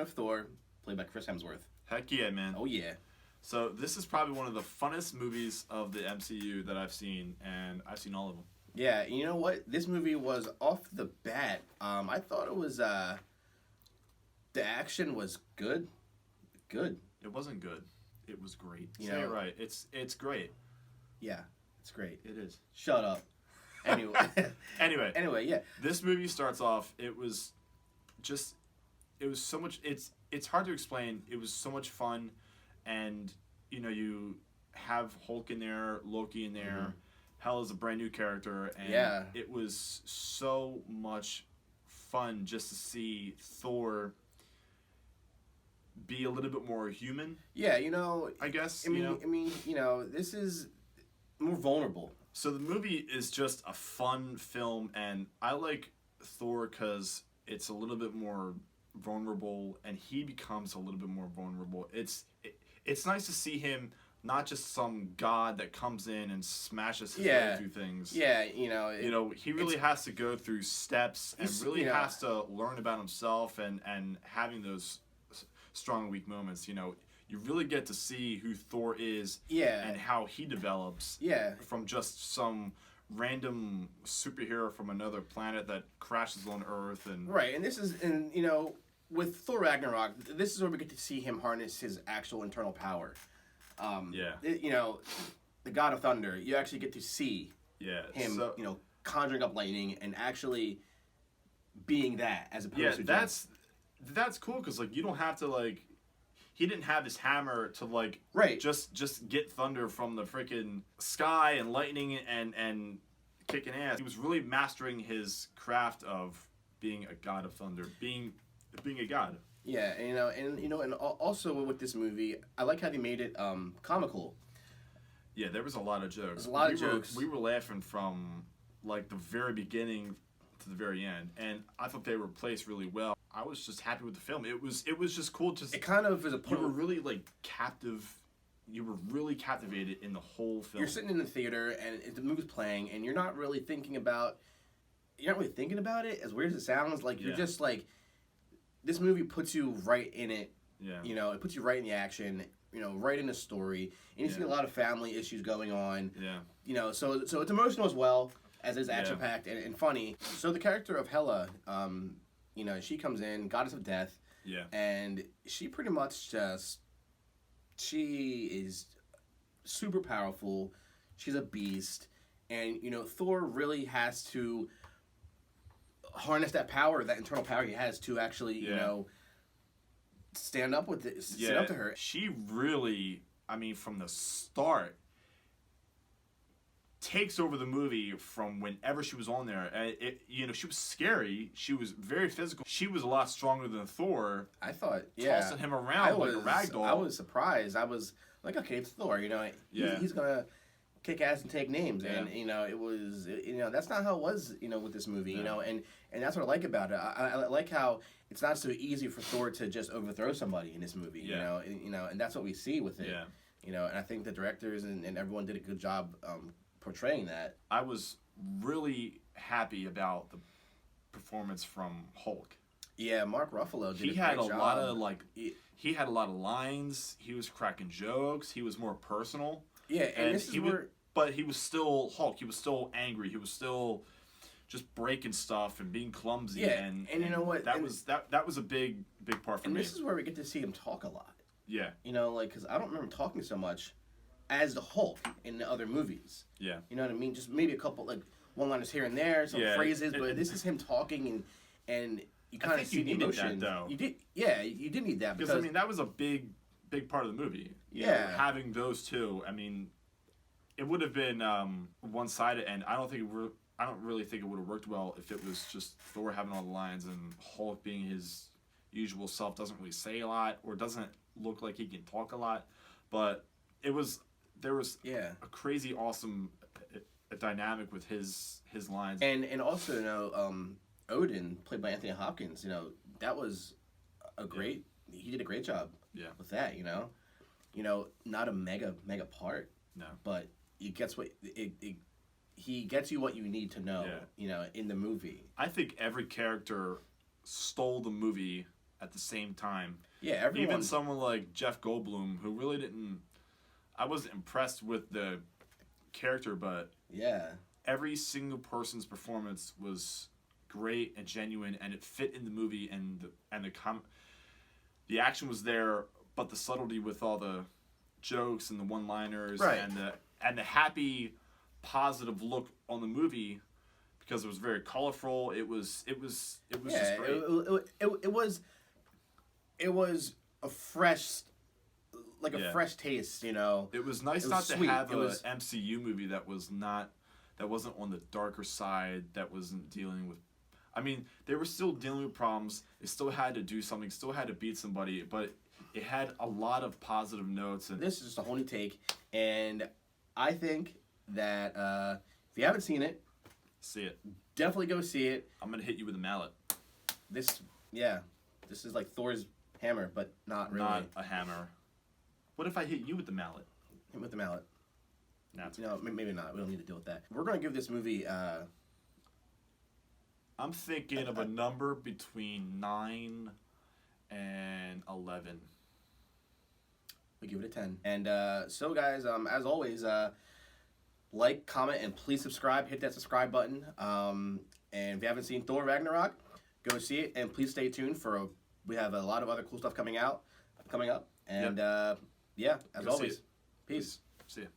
of Thor, played by Chris Hemsworth. Heck yeah, man. Oh yeah. So this is probably one of the funnest movies of the MCU that I've seen, and I've seen all of them. Yeah, you know what? This movie was off the bat. I thought it was the action was good. Good. It wasn't good. It was great. You Say know, it right. It's great. Yeah, it's great. It is. Shut up. Anyway. Anyway, yeah. This movie starts off. It was so much. It's hard to explain. It was so much fun, and you have Hulk in there, Loki in there. Mm-hmm. Hela's a brand new character, and it was so much fun just to see Thor be a little bit more human. Yeah, I guess. I mean, this is more vulnerable. So the movie is just a fun film, and I like Thor because it's a little bit more vulnerable, and he becomes a little bit more vulnerable. It's nice to see him not just some god that comes in and smashes his way through things. Yeah, he really has to go through steps and really has to learn about himself and having those strong and weak moments. You really get to see who Thor is and how he develops from just some random superhero from another planet that crashes on Earth. Right, and with Thor Ragnarok, this is where we get to see him harness his actual internal power. The God of Thunder, you actually get to see him, conjuring up lightning and actually being that as opposed to that's cool because you don't have to he didn't have his hammer to just get thunder from the freaking sky and lightning and kicking ass. He was really mastering his craft of being a god of thunder, being a god. Yeah, and also with this movie, I like how they made it comical. Yeah, there was a lot of jokes. There's a lot of jokes. We were laughing from the very beginning to the very end, and I thought they were placed really well. I was just happy with the film. It was just cool to. It kind of is a. You were really captive. You were really captivated in the whole film. You're sitting in the theater and the movie's playing, and you're not really thinking about. You're not really thinking about it. As weird as it sounds, you're just this movie puts you right in it. Yeah. It puts you right in the action. Right in the story, and you see a lot of family issues going on. Yeah. So it's emotional as well as it's action packed and funny. So the character of Hela, she comes in, goddess of death. Yeah. And she pretty much she is super powerful. She's a beast, and Thor really has to harness that power, that internal power he has to actually, stand up with it, stand up to her. She really, from the start, takes over the movie from whenever she was on there. She was scary. She was very physical. She was a lot stronger than Thor. I thought, tossing him around like a ragdoll. I was surprised. I was like, okay, it's Thor. He's gonna kick ass and take names, and it was that's not how it was with this movie, and that's what I like about it. I like how it's not so easy for Thor to just overthrow somebody in this movie, and that's what we see with it, and I think the directors and everyone did a good job portraying that. I was really happy about the performance from Hulk. Yeah, Mark Ruffalo did he a great had a job. lot of he had a lot of lines. He was cracking jokes. He was more personal. Yeah, and this is where. But he was still Hulk. He was still angry. He was still just breaking stuff and being clumsy. Yeah, and you know what? That was a big part for me. And this is where we get to see him talk a lot. Yeah. Because I don't remember him talking so much as the Hulk in the other movies. Yeah. You know what I mean? Just maybe a couple one-liners here and there, some phrases, but this is him talking and you kind of see the emotion. That, though. You did, yeah, you did need that because that was a big part of the movie. Having those two, it would have been one-sided, and I don't really think it would have worked well if it was just Thor having all the lines and Hulk being his usual self, doesn't really say a lot or doesn't look like he can talk a lot. But there was a crazy awesome dynamic with his lines. And also Odin, played by Anthony Hopkins, that was a great. He did a great job. With that, not a mega part. No. But he gets he gets you what you need to know. In the movie. I think every character stole the movie at the same time. Yeah, everyone. Even someone like Jeff Goldblum, who really didn't. I wasn't impressed with the character, but yeah, every single person's performance was great and genuine, and it fit in the movie, and the action was there, but the subtlety with all the jokes and the one-liners, right. and the happy, positive look on the movie, because it was very colorful. It was just great. It was a fresh, a fresh taste, you know. It was nice not to have an MCU movie that wasn't on the darker side, that wasn't dealing with. I mean, they were still dealing with problems. They still had to do something, still had to beat somebody, but it had a lot of positive notes. And this is just a whole new take, and I think that if you haven't seen it, see it. Definitely go see it. I'm gonna hit you with a mallet. This is like Thor's hammer, but not really. Not a hammer. What if I hit you with the mallet? Hit with the mallet. That's maybe not. We don't need to deal with that. We're gonna give this movie. I'm thinking of a number between 9 and 11. We give it a 10. And so, guys, as always, like, comment, and please subscribe. Hit that subscribe button. And if you haven't seen Thor Ragnarok, go see it. And please stay tuned we have a lot of other cool stuff coming up. And as always, peace. See ya.